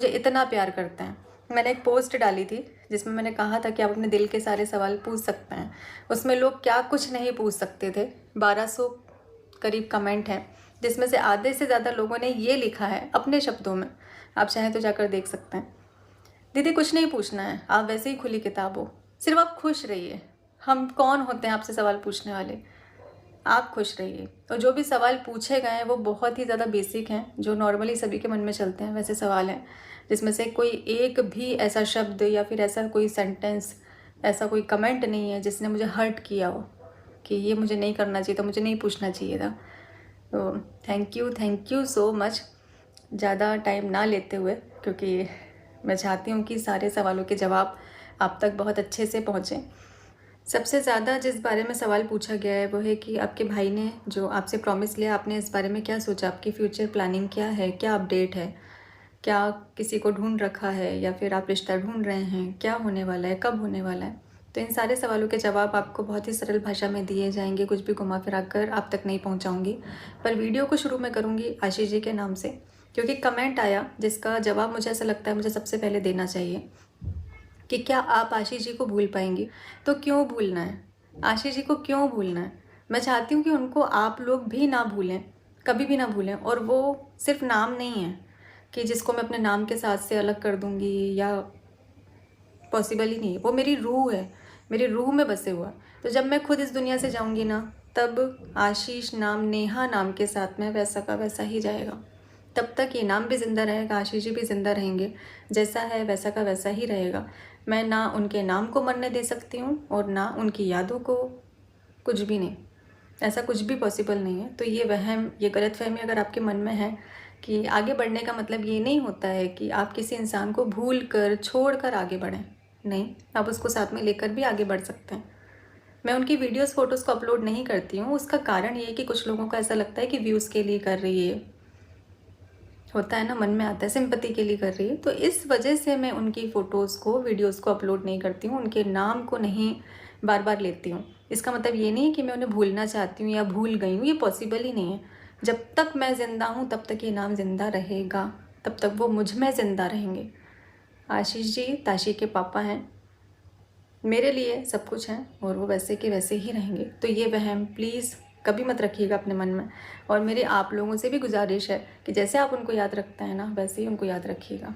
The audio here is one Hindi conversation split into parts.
मुझे इतना प्यार करते हैं। मैंने एक पोस्ट डाली थी जिसमें मैंने कहा था कि आप अपने दिल के सारे सवाल पूछ सकते हैं। उसमें लोग क्या कुछ नहीं पूछ सकते थे। 1200 करीब कमेंट हैं, जिसमें से आधे से ज़्यादा लोगों ने ये लिखा है अपने शब्दों में, आप चाहें तो जाकर देख सकते हैं। दीदी कुछ नहीं पूछना है, आप वैसे ही खुली किताब हो, सिर्फ आप खुश रहिए। हम कौन होते हैं आपसे सवाल पूछने वाले, आप खुश रहिए। और जो भी सवाल पूछे गए हैं वो बहुत ही ज़्यादा बेसिक हैं, जो नॉर्मली सभी के मन में चलते हैं वैसे सवाल हैं, जिसमें से कोई एक भी ऐसा शब्द या फिर ऐसा कोई सेंटेंस, ऐसा कोई कमेंट नहीं है जिसने मुझे हर्ट किया हो कि ये मुझे नहीं करना चाहिए था, मुझे नहीं पूछना चाहिए था। तो थैंक यू सो मच। ज़्यादा टाइम ना लेते हुए, क्योंकि मैं चाहती हूँ कि सारे सवालों के जवाब आप तक बहुत अच्छे से पहुँचें। सबसे ज़्यादा जिस बारे में सवाल पूछा गया है वो है कि आपके भाई ने जो आपसे प्रॉमिस लिया, आपने इस बारे में क्या सोचा, आपकी फ्यूचर प्लानिंग क्या है, क्या अपडेट है, क्या किसी को ढूंढ रखा है या फिर आप रिश्ता ढूंढ रहे हैं, क्या होने वाला है, कब होने वाला है। तो इन सारे सवालों के जवाब आपको बहुत ही सरल भाषा में दिए जाएंगे, कुछ भी घुमा फिरा कर आप तक नहीं पहुंचाऊंगी। पर वीडियो को शुरू में करूंगी आशीष जी के नाम से, क्योंकि कमेंट आया जिसका जवाब मुझे ऐसा लगता है मुझे सबसे पहले देना चाहिए कि क्या आप आशीष जी को भूल पाएंगी। तो क्यों भूलना है, आशीष जी को क्यों भूलना है। मैं चाहती हूँ कि उनको आप लोग भी ना भूलें, कभी भी ना भूलें। और वो सिर्फ नाम नहीं है कि जिसको मैं अपने नाम के साथ से अलग कर दूँगी, या पॉसिबल ही नहीं है। वो मेरी रूह है, मेरी रूह में बसे हुआ। तो जब मैं खुद इस दुनिया से जाऊँगी ना, तब आशीष नाम, नेहा नाम के साथ में वैसा का वैसा ही जाएगा। तब तक ये नाम भी ज़िंदा रहेगा, आशीष जी भी ज़िंदा रहेंगे, जैसा है वैसा का वैसा ही रहेगा। मैं ना उनके नाम को मरने दे सकती हूँ और ना उनकी यादों को, कुछ भी नहीं। ऐसा कुछ भी पॉसिबल नहीं है। तो ये वहम, ये गलतफहमी अगर आपके मन में है कि आगे बढ़ने का मतलब ये नहीं होता है कि आप किसी इंसान को भूल कर, छोड़ कर आगे बढ़ें। नहीं, आप उसको साथ में लेकर भी आगे बढ़ सकते हैं। मैं उनकी वीडियोस फोटोज़ को अपलोड नहीं करती हूँ, उसका कारण ये है कि कुछ लोगों को ऐसा लगता है कि व्यूज़ के लिए कर रही है, होता है ना, मन में आता है सिंपैथी के लिए कर रही है। तो इस वजह से मैं उनकी फ़ोटोज़ को, वीडियोज़ को अपलोड नहीं करती हूँ, उनके नाम को नहीं बार बार लेती हूँ। इसका मतलब ये नहीं है कि मैं उन्हें भूलना चाहती हूँ या भूल गई हूँ, ये पॉसिबल ही नहीं है। जब तक मैं ज़िंदा हूँ तब तक ये नाम ज़िंदा रहेगा, तब तक वो मुझ में ज़िंदा रहेंगे। आशीष जी ताशी के पापा हैं, मेरे लिए सब कुछ हैं और वो वैसे के वैसे ही रहेंगे। तो ये वहम प्लीज़ कभी मत रखिएगा अपने मन में। और मेरी आप लोगों से भी गुजारिश है कि जैसे आप उनको याद रखते हैं ना, वैसे ही उनको याद रखिएगा।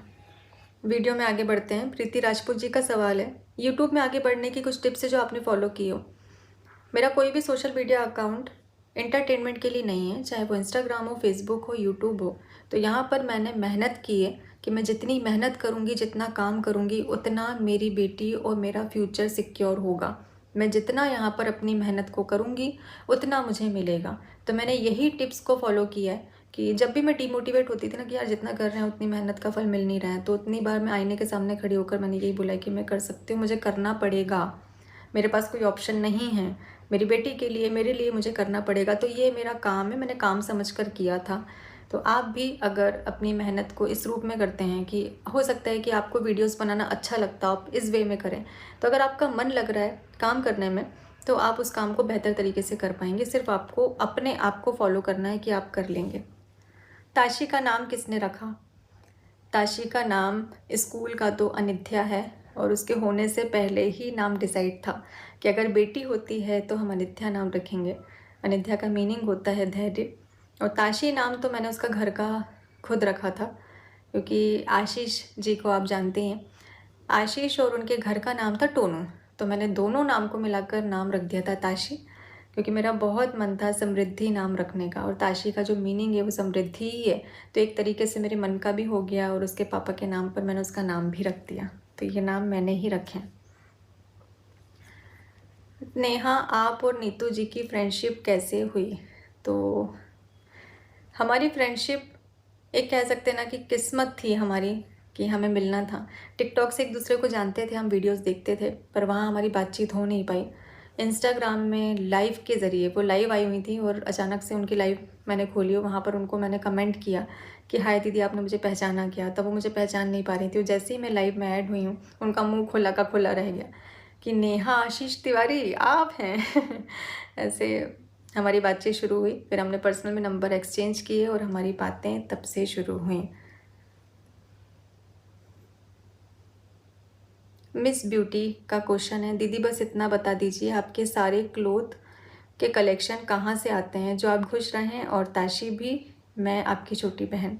वीडियो में आगे बढ़ते हैं। प्रीति राजपूत जी का सवाल है, यूट्यूब में आगे बढ़ने की कुछ टिप्स है जो आपने फॉलो की हो। मेरा कोई भी सोशल मीडिया अकाउंट एंटरटेनमेंट के लिए नहीं है, चाहे वो इंस्टाग्राम हो, फेसबुक हो, यूट्यूब हो। तो यहाँ पर मैंने मेहनत की है कि मैं जितनी मेहनत करूँगी, जितना काम करूँगी, उतना मेरी बेटी और मेरा फ्यूचर सिक्योर होगा। मैं जितना यहाँ पर अपनी मेहनत को करूँगी उतना मुझे मिलेगा। तो मैंने यही टिप्स को फॉलो किया है कि जब भी मैं डिमोटिवेट होती थी ना कि यार जितना कर रहे हैं उतनी मेहनत का फल मिल नहीं रहा है, तो उतनी बार मैं आईने के सामने खड़ी होकर मैंने यही बोला कि मैं कर सकती हूँ, मुझे करना पड़ेगा, मेरे पास कोई ऑप्शन नहीं है, मेरी बेटी के लिए, मेरे लिए मुझे करना पड़ेगा। तो ये मेरा काम है, मैंने काम समझकर किया था। तो आप भी अगर अपनी मेहनत को इस रूप में करते हैं कि हो सकता है कि आपको वीडियोस बनाना अच्छा लगता हो, आप इस वे में करें। तो अगर आपका मन लग रहा है काम करने में, तो आप उस काम को बेहतर तरीके से कर पाएंगे। सिर्फ आपको अपने आप को फॉलो करना है कि आप कर लेंगे। ताशी का नाम किसने रखा? ताशी का नाम स्कूल का तो अनिध्या है, और उसके होने से पहले ही नाम डिसाइड था कि अगर बेटी होती है तो हम अनिध्या नाम रखेंगे। अनिध्या का मीनिंग होता है धैर्य। और ताशी नाम तो मैंने उसका घर का खुद रखा था, क्योंकि आशीष जी को आप जानते हैं, आशीष और उनके घर का नाम था टोनू। तो मैंने दोनों नाम को मिलाकर नाम रख दिया था ताशी, क्योंकि मेरा बहुत मन था समृद्धि नाम रखने का, और ताशी का जो मीनिंग है वो समृद्धि ही है। तो एक तरीके से मेरे मन का भी हो गया, और उसके पापा के नाम पर मैंने उसका नाम भी रख दिया। तो ये नाम मैंने ही रखे हैं। नेहा, आप और नीतू जी की फ्रेंडशिप कैसे हुई? तो हमारी फ्रेंडशिप एक कह सकते हैं ना कि किस्मत थी हमारी कि हमें मिलना था। टिकटॉक से एक दूसरे को जानते थे, हम वीडियोस देखते थे, पर वहाँ हमारी बातचीत हो नहीं पाई। इंस्टाग्राम में लाइव के ज़रिए, वो लाइव आई हुई थी और अचानक से उनकी लाइव मैंने खोली और वहाँ पर उनको मैंने कमेंट किया कि हाय दीदी, आपने मुझे पहचाना क्या? तब वो मुझे पहचान नहीं पा रही थी, और जैसे ही मैं लाइव में ऐड हुई हूँ उनका मुँह खुला का खुला रह गया कि नेहा आशीष तिवारी आप हैं। ऐसे हमारी बातचीत शुरू हुई। फिर हमने पर्सनल में नंबर एक्सचेंज किए और हमारी बातें तब से शुरू हुई। मिस ब्यूटी का क्वेश्चन है, दीदी बस इतना बता दीजिए आपके सारे क्लोथ के कलेक्शन कहाँ से आते हैं, जो आप खुश रहें और ताशी भी, मैं आपकी छोटी बहन।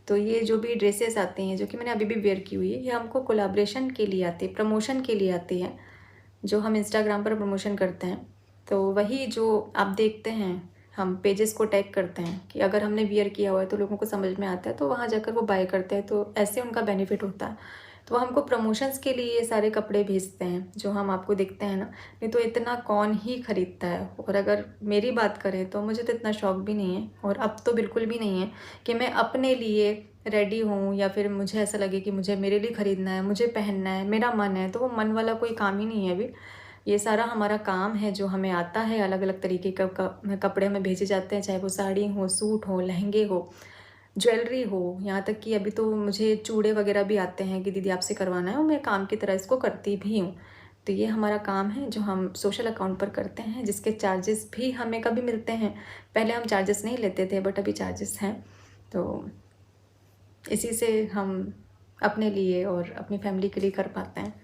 तो ये जो भी ड्रेसेस आती हैं जो कि मैंने अभी भी वेयर की हुई है, ये हमको कोलैबोरेशन के लिए आती है, प्रमोशन के लिए आती है, जो हम इंस्टाग्राम पर प्रमोशन करते हैं। तो वही जो आप देखते हैं, हम पेजेस को टैग करते हैं कि अगर हमने वियर किया हुआ है तो लोगों को समझ में आता है, तो वहाँ जाकर वो बाय करते हैं, तो ऐसे उनका बेनिफिट होता है। तो हमको प्रमोशंस के लिए ये सारे कपड़े भेजते हैं जो हम आपको दिखते हैं ना, नहीं तो इतना कौन ही खरीदता है। और अगर मेरी बात करें तो मुझे तो इतना शौक भी नहीं है, और अब तो बिल्कुल भी नहीं है कि मैं अपने लिए रेडी हूँ या फिर मुझे ऐसा लगे कि मुझे मेरे लिए ख़रीदना है, मुझे पहनना है, मेरा मन है। तो वो मन वाला कोई काम ही नहीं है अभी। ये सारा हमारा काम है जो हमें आता है, अलग अलग तरीके का कपड़े हमें भेजे जाते हैं, चाहे वो साड़ी हो, सूट हो, लहंगे हो, ज्वेलरी हो, यहाँ तक कि अभी तो मुझे चूड़े वगैरह भी आते हैं कि दीदी आपसे करवाना है, और मैं काम की तरह इसको करती भी हूँ। तो ये हमारा काम है जो हम सोशल अकाउंट पर करते हैं, जिसके चार्जेस भी हमें कभी मिलते हैं। पहले हम चार्जेस नहीं लेते थे, बट अभी चार्जेस हैं। तो इसी से हम अपने लिए और अपनी फैमिली के लिए कर पाते हैं।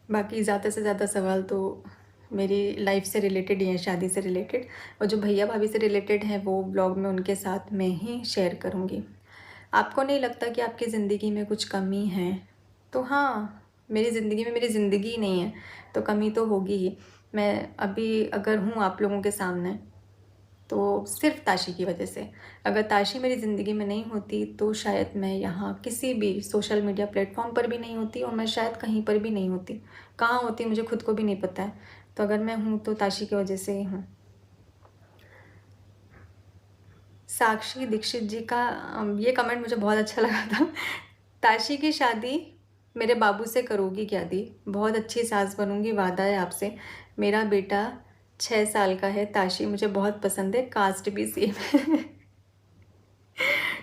बाकी ज़्यादा से ज़्यादा सवाल तो मेरी लाइफ से रिलेटेड ही हैं, शादी से रिलेटेड, और जो भैया भाभी से रिलेटेड हैं वो ब्लॉग में उनके साथ मैं ही शेयर करूँगी। आपको नहीं लगता कि आपकी ज़िंदगी में कुछ कमी है? तो हाँ, मेरी ज़िंदगी में मेरी ज़िंदगी ही नहीं है, तो कमी तो होगी ही। मैं अभी अगर हूँ आप लोगों के सामने तो सिर्फ ताशी की वजह से। अगर ताशी मेरी ज़िंदगी में नहीं होती तो शायद मैं यहाँ किसी भी सोशल मीडिया प्लेटफॉर्म पर भी नहीं होती, और मैं शायद कहीं पर भी नहीं होती। कहाँ होती मुझे खुद को भी नहीं पता है। तो अगर मैं हूँ तो ताशी की वजह से ही हूँ। साक्षी दीक्षित जी का ये कमेंट मुझे बहुत अच्छा लगा था। ताशी की शादी मेरे बाबू से करोगी क्या दी? बहुत अच्छी सास बनूंगी, वादा है आपसे। मेरा बेटा 6 साल का है, ताशी मुझे बहुत पसंद है, कास्ट भी सेम है।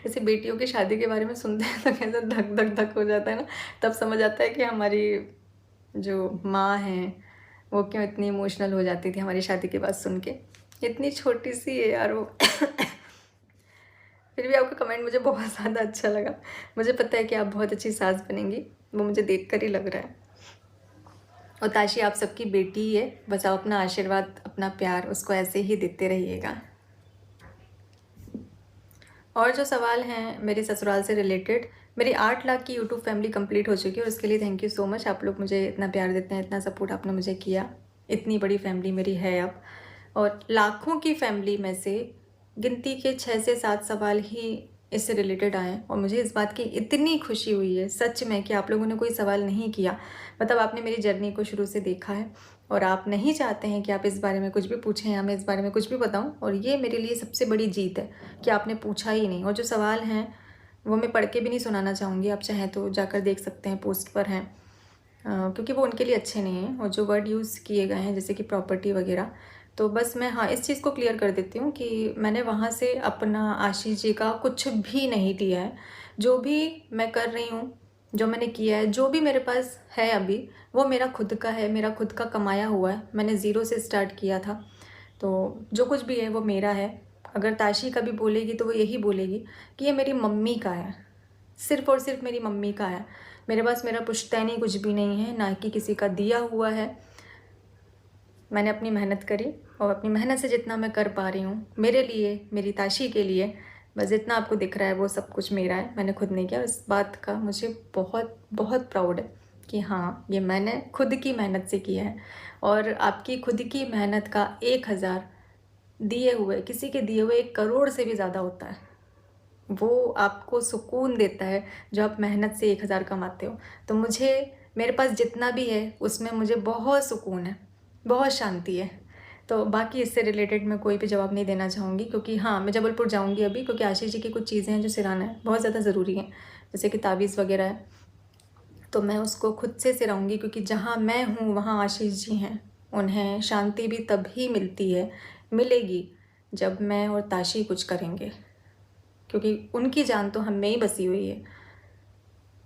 जैसे बेटियों की शादी के बारे में सुनते हैं तो कैसा धक धक धक हो जाता है ना, तब समझ आता है कि हमारी जो माँ हैं वो क्यों इतनी इमोशनल हो जाती थी हमारी शादी की बात सुन के। इतनी छोटी सी है यार वो। फिर भी आपका कमेंट मुझे बहुत ज़्यादा अच्छा लगा। मुझे पता है कि आप बहुत अच्छी सास बनेंगी, वो मुझे देख कर ही लग रहा है। और ताशी आप सबकी बेटी ही है, बस आप अपना आशीर्वाद, अपना प्यार उसको ऐसे ही देते रहिएगा। और जो सवाल हैं मेरे ससुराल से रिलेटेड, मेरी 8 लाख की यूट्यूब फैमिली कंप्लीट हो चुकी है, और उसके लिए थैंक यू सो मच। आप लोग मुझे इतना प्यार देते हैं, इतना सपोर्ट आपने मुझे किया। इतनी बड़ी फैमिली मेरी है अब, और लाखों की फैमिली में से गिनती के 6 से 7 सवाल ही इससे रिलेटेड आए, और मुझे इस बात की इतनी खुशी हुई है सच में कि आप लोगों ने कोई सवाल नहीं किया। मतलब आपने मेरी जर्नी को शुरू से देखा है, और आप नहीं चाहते हैं कि आप इस बारे में कुछ भी पूछें या मैं इस बारे में कुछ भी बताऊं, और ये मेरे लिए सबसे बड़ी जीत है कि आपने पूछा ही नहीं। और जो सवाल हैं वो मैं पढ़ के भी नहीं सुनाना चाहूँगी, आप चाहें तो जाकर देख सकते हैं, पोस्ट पर हैं, क्योंकि वो उनके लिए अच्छे नहीं हैं। और जो वर्ड यूज़ किए गए हैं जैसे कि प्रॉपर्टी वगैरह, तो बस मैं हाँ इस चीज़ को क्लियर कर देती हूँ कि मैंने वहाँ से अपना आशीष जी का कुछ भी नहीं लिया है। जो भी मैं कर रही हूँ, जो मैंने किया है, जो भी मेरे पास है अभी, वो मेरा खुद का है, मेरा खुद का कमाया हुआ है। मैंने ज़ीरो से स्टार्ट किया था, तो जो कुछ भी है वो मेरा है। अगर ताशी कभी बोलेगी तो वो यही बोलेगी कि ये मेरी मम्मी का है, सिर्फ़ और सिर्फ मेरी मम्मी का है। मेरे पास मेरा पुश्तैनी कुछ भी नहीं है, ना कि किसी का दिया हुआ है। मैंने अपनी मेहनत करी, और अपनी मेहनत से जितना मैं कर पा रही हूँ मेरे लिए, मेरी ताशी के लिए, बस जितना आपको दिख रहा है वो सब कुछ मेरा है, मैंने खुद नहीं किया। और इस बात का मुझे बहुत बहुत प्राउड है कि हाँ ये मैंने खुद की मेहनत से किया है। और आपकी खुद की मेहनत का 1000 दिए हुए, किसी के दिए हुए 1 करोड़ से भी ज़्यादा होता है। वो आपको सुकून देता है जो आप मेहनत से 1000 कमाते हो। तो मुझे, मेरे पास जितना भी है उसमें मुझे बहुत सुकून है, बहुत शांति है। तो बाकी इससे रिलेटेड मैं कोई भी जवाब नहीं देना चाहूँगी, क्योंकि हाँ मैं जबलपुर जाऊँगी अभी, क्योंकि आशीष जी की कुछ चीज़ें हैं जो सिराना है, बहुत ज़्यादा ज़रूरी हैं, जैसे कि तावीज़ वगैरह है, तो मैं उसको खुद से सिराऊँगी। क्योंकि जहाँ मैं हूँ वहाँ आशीष जी हैं, उन्हें शांति भी तभी मिलती है, मिलेगी जब मैं और ताशी कुछ करेंगे, क्योंकि उनकी जान तो हम में ही बसी हुई है।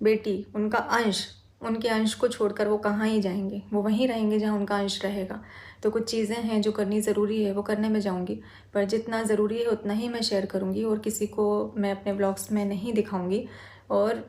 बेटी, उनका अंश, उनके अंश को छोड़कर वो कहाँ ही जाएंगे, वो वहीं रहेंगे जहाँ उनका अंश रहेगा। तो कुछ चीज़ें हैं जो करनी ज़रूरी है, वो करने में जाऊँगी, पर जितना ज़रूरी है उतना ही मैं शेयर करूँगी, और किसी को मैं अपने ब्लॉग्स में नहीं दिखाऊँगी। और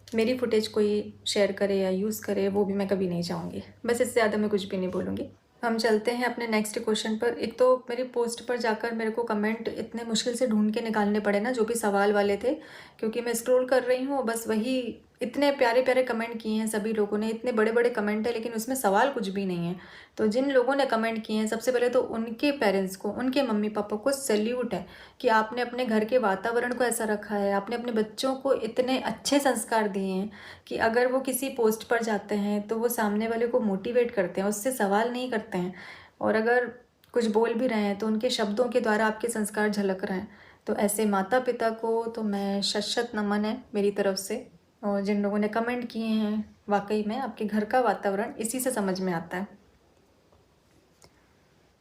मेरी फुटेज कोई शेयर करे या यूज़ करे वो भी मैं कभी नहीं चाहूँगी। बस इससे ज़्यादा मैं कुछ भी नहीं बोलूँगी। हम चलते हैं अपने नेक्स्ट क्वेश्चन पर। एक तो मेरी पोस्ट पर जाकर मेरे को कमेंट इतने मुश्किल से ढूंढ के निकालने पड़े ना, जो भी सवाल वाले थे, क्योंकि मैं स्क्रॉल कर रही हूँ बस वही इतने प्यारे प्यारे कमेंट किए हैं सभी लोगों ने, इतने बड़े बड़े कमेंट है लेकिन उसमें सवाल कुछ भी नहीं है। तो जिन लोगों ने कमेंट किए हैं सबसे पहले तो उनके पेरेंट्स को, उनके मम्मी पापा को सैल्यूट है कि आपने अपने घर के वातावरण को ऐसा रखा है, आपने अपने बच्चों को इतने अच्छे संस्कार दिए हैं कि अगर वो किसी पोस्ट पर जाते हैं तो वो सामने वाले को मोटिवेट करते हैं, उससे सवाल नहीं करते हैं। और अगर कुछ बोल भी रहे हैं तो उनके शब्दों के द्वारा आपके संस्कार झलक रहे हैं। तो ऐसे माता पिता को तो मैं शत शत नमन है मेरी तरफ से। और जिन लोगों ने कमेंट किए हैं, वाकई में आपके घर का वातावरण इसी से समझ में आता है।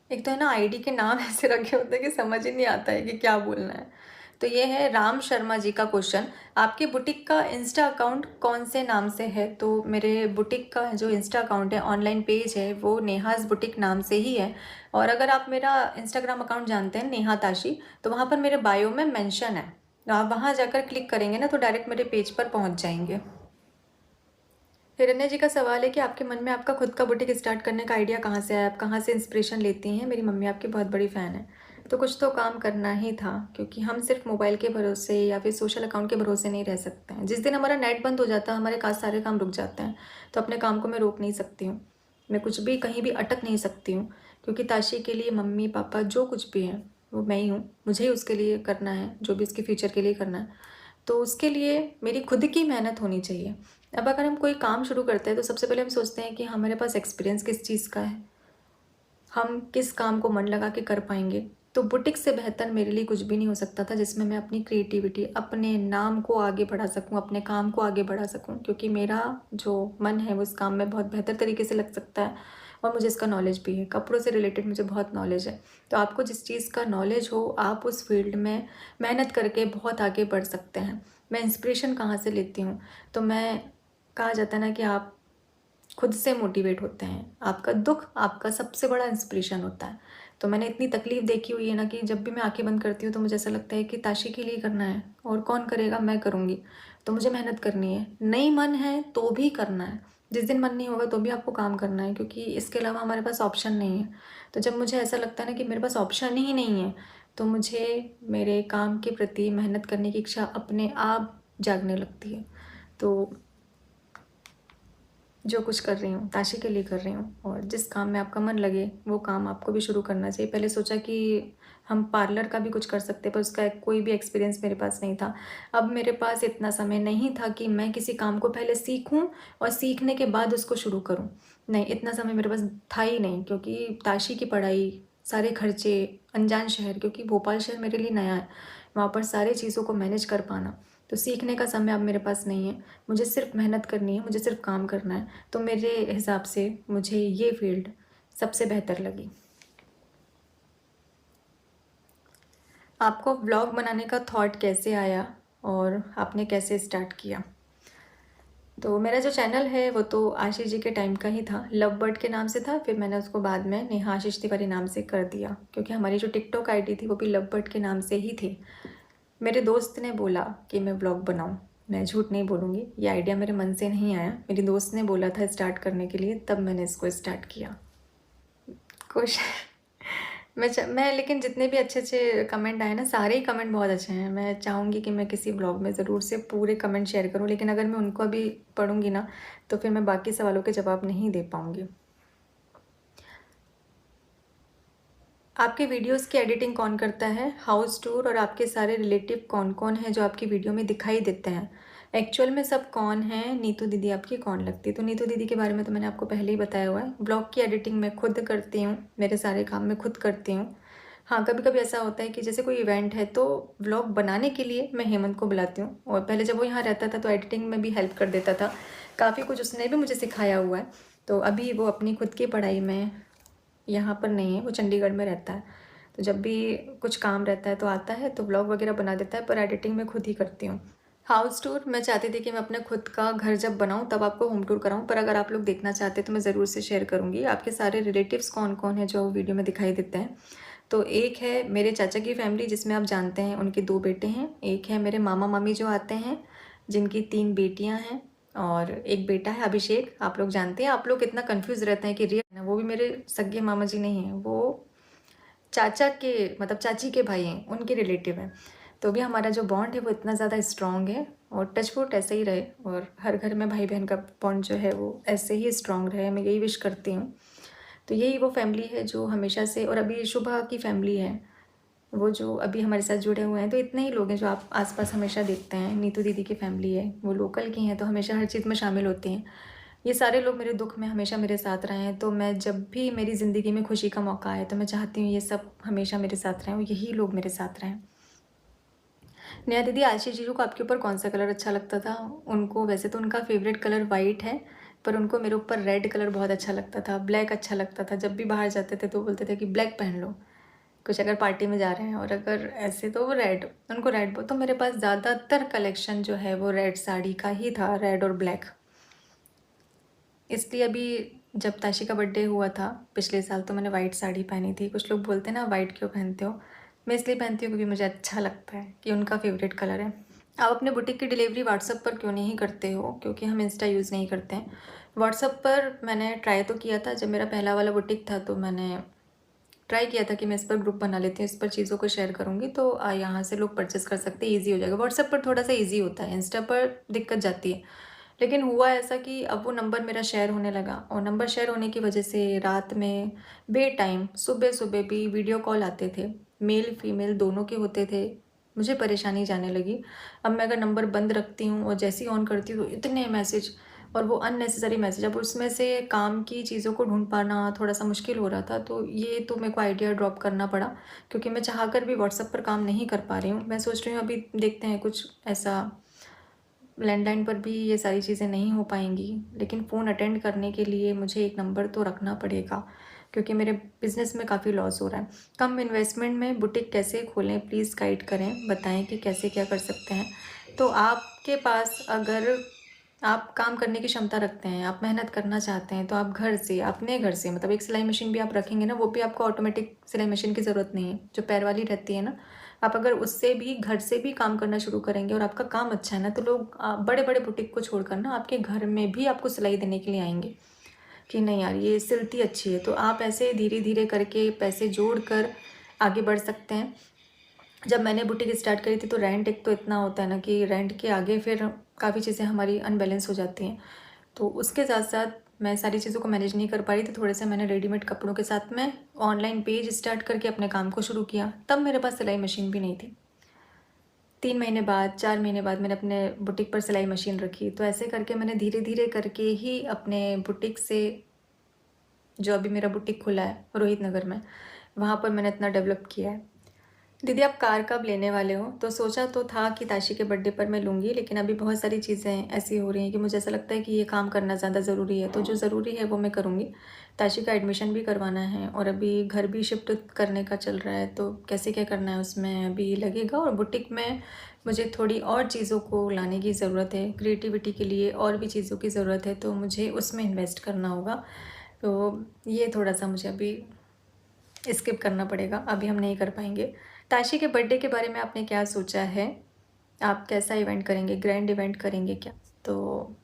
एक तो है ना, आईडी के नाम ऐसे रखे होते हैं कि समझ ही नहीं आता है कि क्या बोलना है। तो ये है राम शर्मा जी का क्वेश्चन, आपके बुटीक का इंस्टा अकाउंट कौन से नाम से है? तो मेरे बुटीक का जो इंस्टा अकाउंट है, ऑनलाइन पेज है, वो नेहाज बुटीक नाम से ही है। और अगर आप मेरा इंस्टाग्राम अकाउंट जानते हैं नेहा ताशी, तो वहाँ पर मेरे बायो में मेंशन है, आप वहाँ जाकर क्लिक करेंगे ना तो डायरेक्ट मेरे पेज पर पहुँच जाएंगे। हिरण्य जी का सवाल है कि आपके मन में आपका खुद का बुटीक स्टार्ट करने का आइडिया कहाँ से आया, आप कहाँ से इंस्पिरेशन लेती हैं? मेरी मम्मी आपकी बहुत बड़ी फ़ैन है। तो कुछ तो काम करना ही था, क्योंकि हम सिर्फ मोबाइल के भरोसे या फिर सोशल अकाउंट के भरोसे नहीं रह सकते हैं। जिस दिन हमारा नेट बंद हो जाता है हमारे सारे काम रुक जाते हैं। तो अपने काम को मैं रोक नहीं सकती हूँ, मैं कुछ भी कहीं भी अटक नहीं सकती हूँ, क्योंकि ताशी के लिए मम्मी पापा जो कुछ भी है वो मैं ही हूँ, मुझे ही उसके लिए करना है, जो भी उसके फ्यूचर के लिए करना है। तो उसके लिए मेरी खुद की मेहनत होनी चाहिए। अब अगर हम कोई काम शुरू करते हैं तो सबसे पहले हम सोचते हैं कि हमारे पास एक्सपीरियंस किस चीज़ का है, हम किस काम को मन लगा के कर पाएंगे। तो बुटीक से बेहतर मेरे लिए कुछ भी नहीं हो सकता था, जिसमें मैं अपनी क्रिएटिविटी, अपने नाम को आगे बढ़ा सकूं, अपने काम को आगे बढ़ा सकूं, क्योंकि मेरा जो मन है वो इस काम में बहुत बेहतर तरीके से लग सकता है। और मुझे इसका नॉलेज भी है, कपड़ों से रिलेटेड मुझे बहुत नॉलेज है। तो आपको जिस चीज़ का नॉलेज हो आप उस फील्ड में मेहनत करके बहुत आगे बढ़ सकते हैं। मैं इंस्पिरेशन कहाँ से लेती हूँ? तो मैं, कहा जाता है ना कि आप खुद से मोटिवेट होते हैं, आपका दुख आपका सबसे बड़ा इंस्पिरेशन होता है। तो मैंने इतनी तकलीफ़ देखी हुई है ना कि जब भी मैं आंखें बंद करती हूँ तो मुझे ऐसा लगता है कि ताशी के लिए करना है, और कौन करेगा, मैं करूँगी। तो मुझे मेहनत करनी है, नहीं मन है तो भी करना है, जिस दिन मन नहीं होगा तो भी आपको काम करना है, क्योंकि इसके अलावा हमारे पास ऑप्शन नहीं है। तो जब मुझे ऐसा लगता है ना कि मेरे पास ऑप्शन ही नहीं है, तो मुझे मेरे काम के प्रति मेहनत करने की इच्छा अपने आप जागने लगती है। तो जो कुछ कर रही हूँ ताशी के लिए कर रही हूँ, और जिस काम में आपका मन लगे वो काम आपको भी शुरू करना चाहिए। पहले सोचा कि हम पार्लर का भी कुछ कर सकते, पर उसका कोई भी एक्सपीरियंस मेरे पास नहीं था। अब मेरे पास इतना समय नहीं था कि मैं किसी काम को पहले सीखूं और सीखने के बाद उसको शुरू करूं। नहीं, इतना समय मेरे पास था ही नहीं, क्योंकि ताशी की पढ़ाई, सारे खर्चे, अनजान शहर, क्योंकि भोपाल शहर मेरे लिए नया है, वहाँ पर सारे चीज़ों को मैनेज कर पाना, तो सीखने का समय अब मेरे पास नहीं है। मुझे सिर्फ मेहनत करनी है, मुझे सिर्फ काम करना है। तो मेरे हिसाब से मुझे ये फील्ड सबसे बेहतर लगी। आपको व्लॉग बनाने का थॉट कैसे आया और आपने कैसे स्टार्ट किया? तो मेरा जो चैनल है वो तो आशीष जी के टाइम का ही था, लव बर्ड के नाम से था, फिर मैंने उसको बाद में नेहा आशीष तिवारी नाम से कर दिया, क्योंकि हमारी जो टिकटॉक आईडी थी वो भी लव बर्ड के नाम से ही थी। मेरे दोस्त ने बोला कि मैं व्लॉग बनाऊं, मैं झूठ नहीं बोलूँगी, ये आइडिया मेरे मन से नहीं आया, मेरी दोस्त ने बोला था स्टार्ट करने के लिए, तब मैंने इसको स्टार्ट किया। कुछ मैं लेकिन जितने भी अच्छे अच्छे कमेंट आए ना, सारे ही कमेंट बहुत अच्छे हैं। मैं चाहूँगी कि मैं किसी ब्लॉग में ज़रूर से पूरे कमेंट शेयर करूँ, लेकिन अगर मैं उनको अभी पढ़ूँगी ना तो फिर मैं बाकी सवालों के जवाब नहीं दे पाऊँगी। आपके वीडियोस की एडिटिंग कौन करता है? हाउस टूर और आपके सारे रिलेटिव कौन कौन हैं जो आपकी वीडियो में दिखाई देते हैं? एक्चुअल में सब कौन है? नीतू दीदी आपकी कौन लगती है? तो नीतू दीदी के बारे में तो मैंने आपको पहले ही बताया हुआ है। ब्लॉग की एडिटिंग मैं खुद करती हूँ, मेरे सारे काम मैं खुद करती हूँ। हाँ, कभी कभी ऐसा होता है कि जैसे कोई इवेंट है तो व्लॉग बनाने के लिए मैं हेमंत को बुलाती हूँ, और पहले जब वो यहाँ रहता था तो एडिटिंग में भी हेल्प कर देता था, काफ़ी कुछ उसने भी मुझे सिखाया हुआ है। तो अभी वो अपनी खुद की पढ़ाई में यहाँ पर नहीं है, वो चंडीगढ़ में रहता है। तो जब भी कुछ काम रहता है तो आता है, तो व्लॉग वगैरह बना देता है, पर एडिटिंग मैं खुद ही करती हूँ। हाउस टूर मैं चाहती थी कि मैं अपने खुद का घर जब बनाऊँ तब आपको होम टूर कराऊँ, पर अगर आप लोग देखना चाहते हैं तो मैं ज़रूर से शेयर करूँगी। आपके सारे रिलेटिव्स कौन कौन है जो वीडियो में दिखाई देते हैं? तो एक है मेरे चाचा की फैमिली, जिसमें आप जानते हैं उनके 2 बेटे हैं। एक है मेरे मामा मामी जो आते हैं, जिनकी 3 बेटियां हैं और एक बेटा है अभिषेक। आप लोग जानते हैं, आप लोग इतना कंफ्यूज रहते हैं कि रिया ना, वो भी मेरे सगे मामा जी नहीं हैं, वो चाचा के मतलब चाची के भाई हैं, उनके रिलेटिव हैं। तो भी हमारा जो बॉन्ड है वो इतना ज़्यादा स्ट्रॉन्ग है और टचवुड ऐसे ही रहे और हर घर में भाई बहन का बॉन्ड जो है वो ऐसे ही स्ट्रॉन्ग रहे, मैं यही विश करती हूँ। तो यही वो फैमिली है जो हमेशा से, और अभी शुभा की फैमिली है वो जो अभी हमारे साथ जुड़े हुए हैं। तो इतने ही लोग हैं जो आप आसपास हमेशा देखते हैं। नीतू दीदी की फैमिली है, वो लोकल की हैं तो हमेशा हर चीज़ में शामिल होती हैं। ये सारे लोग मेरे दुख में हमेशा मेरे साथ रहे हैं। तो मैं जब भी मेरी ज़िंदगी में खुशी का मौका आए तो मैं चाहती हूँ ये सब हमेशा मेरे साथ रहें और यही लोग मेरे साथ रहें। नेहा दीदी, आशीष जीजू को आपके ऊपर कौन सा कलर अच्छा लगता था? उनको वैसे तो उनका फेवरेट कलर वाइट है, पर उनको मेरे ऊपर रेड कलर बहुत अच्छा लगता था, ब्लैक अच्छा लगता था। जब भी बाहर जाते थे तो बोलते थे कि ब्लैक पहन लो, कुछ अगर पार्टी में जा रहे हैं, और अगर ऐसे तो वो रेड, उनको रेड। तो मेरे पास ज़्यादातर कलेक्शन जो है वो रेड साड़ी का ही था, रेड और ब्लैक। इसलिए अभी जब ताशी का बर्थडे हुआ था पिछले साल तो मैंने वाइट साड़ी पहनी थी। कुछ लोग बोलते हैं ना वाइट क्यों पहनते हो, मैं इसलिए पहनती हूँ क्योंकि मुझे अच्छा लगता है कि उनका फेवरेट कलर है। आप अपने बुटीक की डिलीवरी व्हाट्सअप पर क्यों नहीं करते हो? क्योंकि हम इंस्टा यूज़ नहीं करते हैं। व्हाट्सअप पर मैंने ट्राई तो किया था, जब मेरा पहला वाला बुटीक था तो मैंने ट्राई किया था कि मैं इस पर ग्रुप बना लेती हूँ, इस पर चीज़ों को शेयर करूँगी तो यहाँ से लोग परचेस कर सकते हैं, ईजी हो जाएगा। व्हाट्सएप पर थोड़ा सा ईजी होता है, इंस्टा पर दिक्कत जाती है। लेकिन हुआ ऐसा कि अब वो नंबर मेरा शेयर होने लगा, और नंबर शेयर होने की वजह से रात में बे टाइम सुबह सुबह भी वीडियो कॉल आते थे, मेल फीमेल दोनों के होते थे। मुझे परेशानी जाने लगी। अब मैं अगर नंबर बंद रखती हूँ और जैसे ही ऑन करती हूँ तो इतने मैसेज, और वो अननेसेसरी मैसेज। अब उसमें से काम की चीज़ों को ढूंढ पाना थोड़ा सा मुश्किल हो रहा था, तो ये तो मेरे को आइडिया ड्रॉप करना पड़ा, क्योंकि मैं चाह कर भी व्हाट्सएप पर काम नहीं कर पा रही हूँ। मैं सोच रही हूँ अभी देखते हैं कुछ ऐसा, लैंडलाइन पर भी ये सारी चीज़ें नहीं हो पाएंगी, लेकिन फ़ोन अटेंड करने के लिए मुझे एक नंबर तो रखना पड़ेगा, क्योंकि मेरे बिज़नेस में काफ़ी लॉस हो रहा है। कम इन्वेस्टमेंट में बुटीक कैसे खोलें, प्लीज़ गाइड करें, बताएं कि कैसे क्या कर सकते हैं। तो आपके पास अगर आप काम करने की क्षमता रखते हैं, आप मेहनत करना चाहते हैं, तो आप घर से, अपने घर से, मतलब एक सिलाई मशीन भी आप रखेंगे ना, वो भी आपको ऑटोमेटिक सिलाई मशीन की ज़रूरत नहीं है, जो पैर वाली रहती है ना, आप अगर उससे भी घर से भी काम करना शुरू करेंगे और आपका काम अच्छा है ना, तो लोग बड़े बड़े बुटीक को छोड़कर ना आपके घर में भी आपको सिलाई देने के लिए आएंगे कि नहीं यार ये सिलती अच्छी है। तो आप ऐसे धीरे धीरे करके पैसे जोड़ कर आगे बढ़ सकते हैं। जब मैंने बुटीक स्टार्ट करी थी तो रेंट एक तो इतना होता है ना कि रेंट के आगे फिर काफ़ी चीज़ें हमारी अनबैलेंस हो जाती हैं, तो उसके साथ साथ मैं सारी चीज़ों को मैनेज नहीं कर पा रही थी। थोड़े से मैंने रेडीमेड कपड़ों के साथ में ऑनलाइन पेज स्टार्ट करके अपने काम को शुरू किया। तब मेरे पास सिलाई मशीन भी नहीं थी। 3 महीने बाद, 4 महीने बाद मैंने अपने बुटीक पर सिलाई मशीन रखी। तो ऐसे करके मैंने धीरे धीरे करके ही अपने बुटीक से, जो अभी मेरा बुटीक खुला है रोहित नगर में, वहाँ पर मैंने इतना डेवलप किया है। दीदी आप कार कब लेने वाले हो? तो सोचा तो था कि ताशी के बर्थडे पर मैं लूँगी, लेकिन अभी बहुत सारी चीज़ें ऐसी हो रही हैं कि मुझे ऐसा लगता है कि ये काम करना ज़्यादा ज़रूरी है, तो जो ज़रूरी है वो मैं करूँगी। ताशी का एडमिशन भी करवाना है और अभी घर भी शिफ्ट करने का चल रहा है, तो कैसे क्या करना है उसमें अभी लगेगा। और बुटीक में मुझे थोड़ी और चीज़ों को लाने की ज़रूरत है, क्रिएटिविटी के लिए और भी चीज़ों की ज़रूरत है, तो मुझे उसमें इन्वेस्ट करना होगा। तो ये थोड़ा सा मुझे अभी स्किप करना पड़ेगा, अभी हम नहीं कर पाएंगे। ताशी के बर्थडे के बारे में आपने क्या सोचा है? आप कैसा इवेंट करेंगे, ग्रैंड इवेंट करेंगे क्या? तो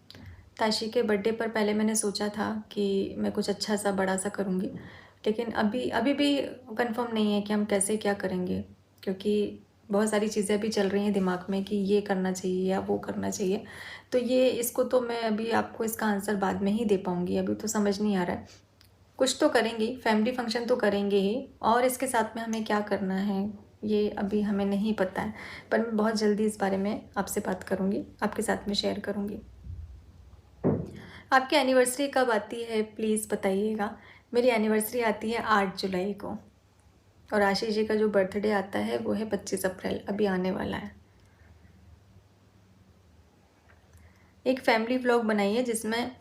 ताशी के बर्थडे पर पहले मैंने सोचा था कि मैं कुछ अच्छा सा बड़ा सा करूँगी, लेकिन अभी भी कंफर्म नहीं है कि हम कैसे क्या करेंगे, क्योंकि बहुत सारी चीज़ें अभी चल रही हैं दिमाग में कि ये करना चाहिए या वो करना चाहिए। तो ये इसको तो मैं अभी आपको इसका आंसर बाद में ही दे पाऊँगी, अभी तो समझ नहीं आ रहा है। कुछ तो करेंगे, फैमिली फंक्शन तो करेंगे ही, और इसके साथ में हमें क्या करना है ये अभी हमें नहीं पता है, पर मैं बहुत जल्दी इस बारे में आपसे बात करूँगी, आपके साथ में शेयर करूँगी। आपकी एनिवर्सरी कब आती है प्लीज़ बताइएगा। मेरी एनिवर्सरी आती है 8 जुलाई को, और आशीष जी का जो बर्थडे आता है वो है 25 अप्रैल, अभी आने वाला है। एक फैमिली व्लॉग बनाइए जिसमें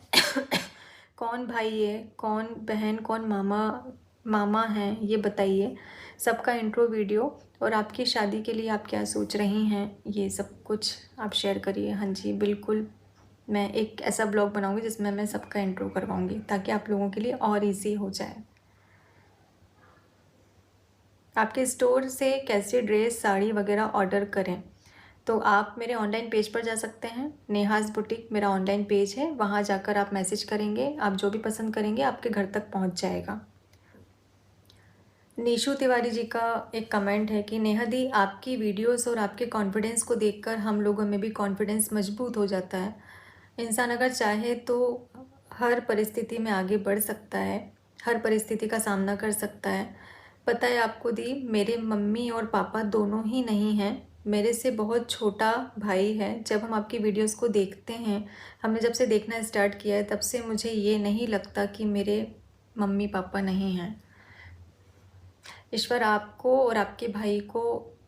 कौन भाई है, कौन बहन, कौन मामा हैं ये बताइए, सबका इंट्रो वीडियो, और आपकी शादी के लिए आप क्या सोच रही हैं ये सब कुछ आप शेयर करिए। हाँ जी बिल्कुल, मैं एक ऐसा ब्लॉग बनाऊंगी जिसमें मैं सबका इंट्रो करवाऊंगी ताकि आप लोगों के लिए और इजी हो जाए। आपके स्टोर से कैसे ड्रेस, साड़ी वगैरह ऑर्डर करें? तो आप मेरे ऑनलाइन पेज पर जा सकते हैं, नेहाज़ बुटीक मेरा ऑनलाइन पेज है, वहाँ जाकर आप मैसेज करेंगे, आप जो भी पसंद करेंगे आपके घर तक पहुँच जाएगा। नीशू तिवारी जी का एक कमेंट है कि नेहा दी, आपकी वीडियोस और आपके कॉन्फिडेंस को देखकर हम लोगों में भी कॉन्फिडेंस मजबूत हो जाता है। इंसान अगर चाहे तो हर परिस्थिति में आगे बढ़ सकता है, हर परिस्थिति का सामना कर सकता है। पता है आपको दी, मेरे मम्मी और पापा दोनों ही नहीं हैं, मेरे से बहुत छोटा भाई है। जब हम आपकी वीडियोस को देखते हैं, हमने जब से देखना स्टार्ट किया है, तब से मुझे ये नहीं लगता कि मेरे मम्मी पापा नहीं हैं। ईश्वर आपको और आपके भाई को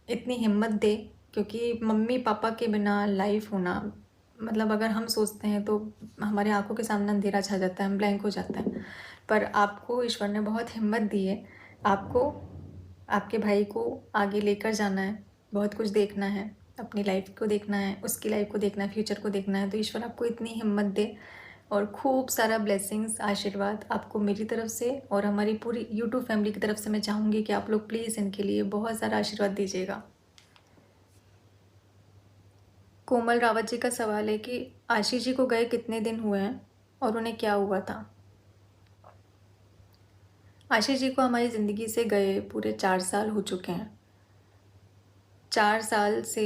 इतनी हिम्मत दे, क्योंकि मम्मी पापा के बिना लाइफ होना, मतलब अगर हम सोचते हैं तो हमारे आंखों के सामने अंधेरा छा जाता है, हम ब्लैंक हो जाते हैं। पर आपको ईश्वर ने बहुत हिम्मत दी है। आपको आपके भाई को आगे लेकर जाना है, बहुत कुछ देखना है, अपनी लाइफ को देखना है, उसकी लाइफ को देखना है, फ्यूचर को देखना है। तो ईश्वर आपको इतनी हिम्मत दे और खूब सारा ब्लेसिंग्स, आशीर्वाद आपको मेरी तरफ से और हमारी पूरी यूट्यूब फैमिली की तरफ से। मैं चाहूँगी कि आप लोग प्लीज़ इनके लिए बहुत सारा आशीर्वाद दीजिएगा। कोमल रावत जी का सवाल है कि आशीष जी को गए कितने दिन हुए हैं और उन्हें क्या हुआ था। आशीष जी को हमारी ज़िंदगी से गए पूरे 4 साल हो चुके हैं। 4 साल से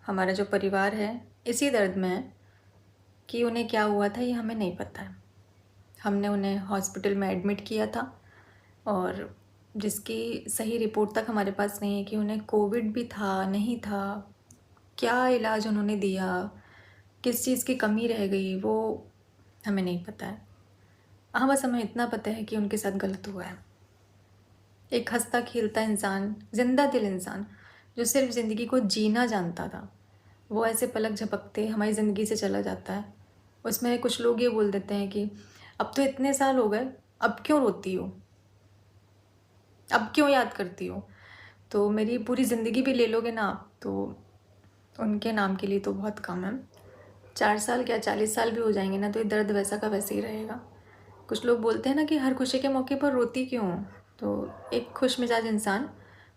हमारा जो परिवार है इसी दर्द में है कि उन्हें क्या हुआ था ये हमें नहीं पता है। हमने उन्हें हॉस्पिटल में एडमिट किया था और जिसकी सही रिपोर्ट तक हमारे पास नहीं है कि उन्हें कोविड भी था, नहीं था, क्या इलाज उन्होंने दिया, किस चीज़ की कमी रह गई, वो हमें नहीं पता है। हाँ, बस हमें इतना पता है कि उनके साथ गलत हुआ है। एक हंसता खेलता इंसान, जिंदा दिल इंसान, जो सिर्फ ज़िंदगी को जीना जानता था, वो ऐसे पलक झपकते हमारी ज़िंदगी से चला जाता है। उसमें कुछ लोग ये बोल देते हैं कि अब तो इतने साल हो गए, अब क्यों रोती हो, अब क्यों याद करती हो। तो मेरी पूरी ज़िंदगी भी ले लोगे ना आप, तो उनके नाम के लिए तो बहुत कम है। 4 साल क्या 40 साल भी हो जाएंगे ना, तो ये दर्द वैसा का वैसे ही रहेगा। कुछ लोग बोलते हैं ना कि हर खुशी के मौके पर रोती क्यों हो। तो एक खुश मिजाज इंसान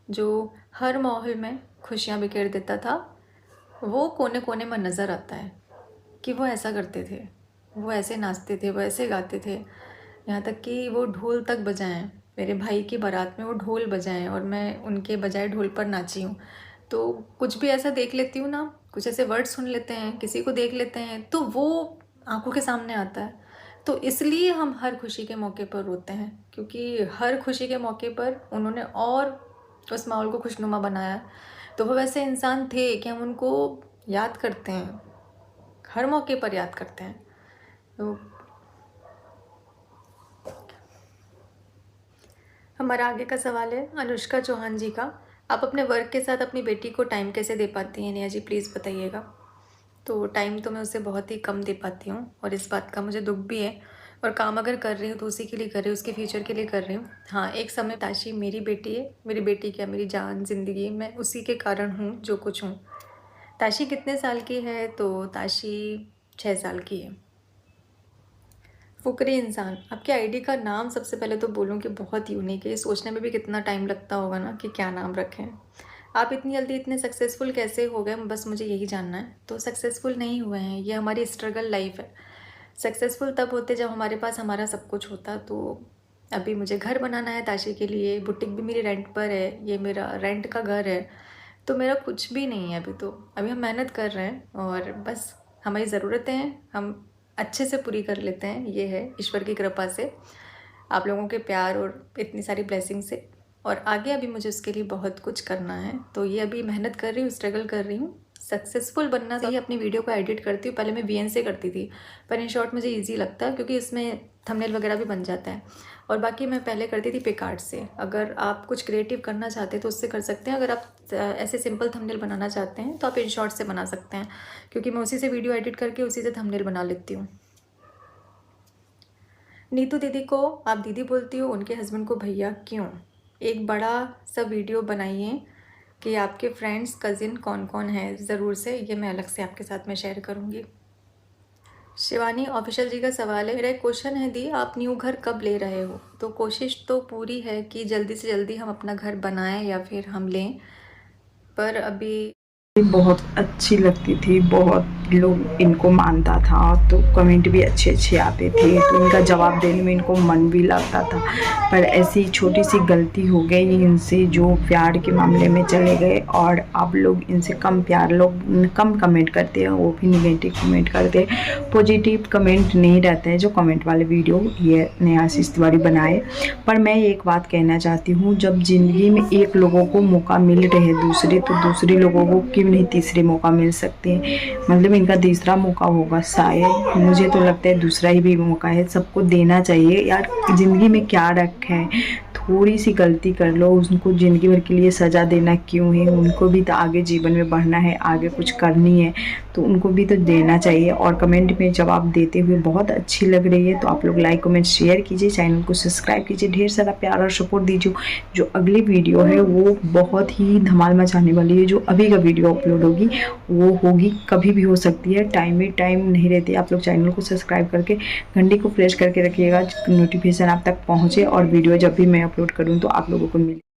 जो हर माहौल में खुशियाँ बिखेर देता था, वो कोने कोने में नज़र आता है कि वो ऐसा करते थे, वो ऐसे नाचते थे, वो ऐसे गाते थे, यहाँ तक कि वो ढोल तक बजाएं। मेरे भाई की बारात में वो ढोल बजाएं और मैं उनके बजाय ढोल पर नाची हूँ। तो कुछ भी ऐसा देख लेती हूँ ना, कुछ ऐसे वर्ड सुन लेते हैं, किसी को देख लेते हैं, तो वो आंखों के सामने आता है। तो इसलिए हम हर खुशी के मौके पर रोते हैं, क्योंकि हर खुशी के मौके पर उन्होंने और उस माहौल को खुशनुमा बनाया। तो वो वैसे इंसान थे कि हम उनको याद करते हैं, हर मौके पर याद करते हैं। तो हमारा आगे का सवाल है अनुष्का चौहान जी का, आप अपने वर्क के साथ अपनी बेटी को टाइम कैसे दे पाती हैं नेहा जी, प्लीज़ बताइएगा। तो टाइम तो मैं उसे बहुत ही कम दे पाती हूँ और इस बात का मुझे दुख भी है। और काम अगर कर रही हूँ तो उसी के लिए कर रही हूँ, उसके फ्यूचर के लिए कर रही हूँ। हाँ, एक समय ताशी मेरी बेटी है, मेरी बेटी क्या, मेरी जान ज़िंदगी, मैं उसी के कारण हूँ जो कुछ हूँ। ताशी कितने साल की है, तो ताशी 6 साल की है। फुकरी इंसान, आपके आईडी का नाम सबसे पहले तो बोलूँ कि बहुत यूनिक है। ये सोचने में भी कितना टाइम लगता होगा ना कि क्या नाम रखें। आप इतनी जल्दी इतने सक्सेसफुल कैसे हो गए, बस मुझे यही जानना है। तो सक्सेसफुल नहीं हुए हैं, ये हमारी स्ट्रगल लाइफ है। सक्सेसफुल तब होते जब हमारे पास हमारा सब कुछ होता। तो अभी मुझे घर बनाना है ताशी के लिए, बुटीक भी मेरी रेंट पर है, ये मेरा रेंट का घर है। तो मेरा कुछ भी नहीं है अभी। तो अभी हम मेहनत कर रहे हैं और बस हमारी ज़रूरतें हैं, हम अच्छे से पूरी कर लेते हैं। ये है ईश्वर की कृपा से, आप लोगों के प्यार और इतनी सारी ब्लेसिंग से। और आगे अभी मुझे उसके लिए बहुत कुछ करना है। तो ये अभी मेहनत कर रही हूँ, स्ट्रगल कर रही हूँ। सक्सेसफुल बनना से ही अपनी वीडियो को एडिट करती हूँ। पहले मैं वीएन से करती थी, पर इन शॉर्ट मुझे ईजी लगता है क्योंकि इसमें थंबनेल वगैरह भी बन जाता है। और बाकी मैं पहले करती थी पिकआर्ट से। अगर आप कुछ क्रिएटिव करना चाहते हैं तो उससे कर सकते हैं। अगर आप ऐसे सिंपल थंबनेल बनाना चाहते हैं तो आप इन शॉर्ट से बना सकते हैं, क्योंकि मैं उसी से वीडियो एडिट करके उसी से थंबनेल बना लेती हूँ। नीतू दीदी को आप दीदी बोलती हो, उनके हस्बैंड को भैया क्यों? एक बड़ा सा वीडियो बनाइए कि आपके फ्रेंड्स कज़िन कौन कौन है, ज़रूर से, ये मैं अलग से आपके साथ में शेयर करूँगी। शिवानी ऑफिशियल जी का सवाल है, मेरा एक क्वेश्चन है दी, आप न्यू घर कब ले रहे हो? तो कोशिश तो पूरी है कि जल्दी से जल्दी हम अपना घर बनाएं या फिर हम लें, पर अभी बहुत अच्छी लगती थी, बहुत लोग इनको मानता था, तो कमेंट भी अच्छे अच्छे आते थे, तो इनका जवाब देने में इनको मन भी लगता था। पर ऐसी छोटी सी गलती हो गई इनसे, जो प्यार के मामले में चले गए, और अब लोग इनसे कम प्यार, लोग कम कमेंट करते हैं, वो भी निगेटिव कमेंट करते हैं, पॉजिटिव कमेंट नहीं रहते हैं जो कमेंट वाले वीडियो ये नया आशीष तिवारी बनाए। पर मैं एक बात कहना चाहती हूँ, जब ज़िंदगी में एक लोगों को मौका मिल रहे हैं दूसरे, तो दूसरे लोगों को क्यों नहीं तीसरे मौका मिल सकते हैं। मतलब इनका तीसरा मौका होगा शायद, मुझे तो लगता है दूसरा ही भी मौका है, सबको देना चाहिए यार। ज़िंदगी में क्या रखा है, थोड़ी सी गलती कर लो, उनको ज़िंदगी भर के लिए सज़ा देना क्यों है। उनको भी तो आगे जीवन में बढ़ना है, आगे कुछ करनी है, तो उनको भी तो देना चाहिए। और कमेंट में जवाब देते हुए बहुत अच्छी लग रही है, तो आप लोग लाइक कमेंट शेयर कीजिए, चैनल को सब्सक्राइब कीजिए, ढेर सारा प्यार और सपोर्ट दीजिए। जो अगली वीडियो है वो बहुत ही धमाल मचाने वाली है, जो अभी का वीडियो अपलोड होगी वो होगी, कभी भी हो सकती है, टाइम नहीं रहती। आप लोग चैनल को सब्सक्राइब करके घंटी को प्रेस करके रखिएगा, नोटिफिकेशन आप तक पहुँचे, और वीडियो जब भी मैं अपलोड करूँ तो आप लोगों को मिले।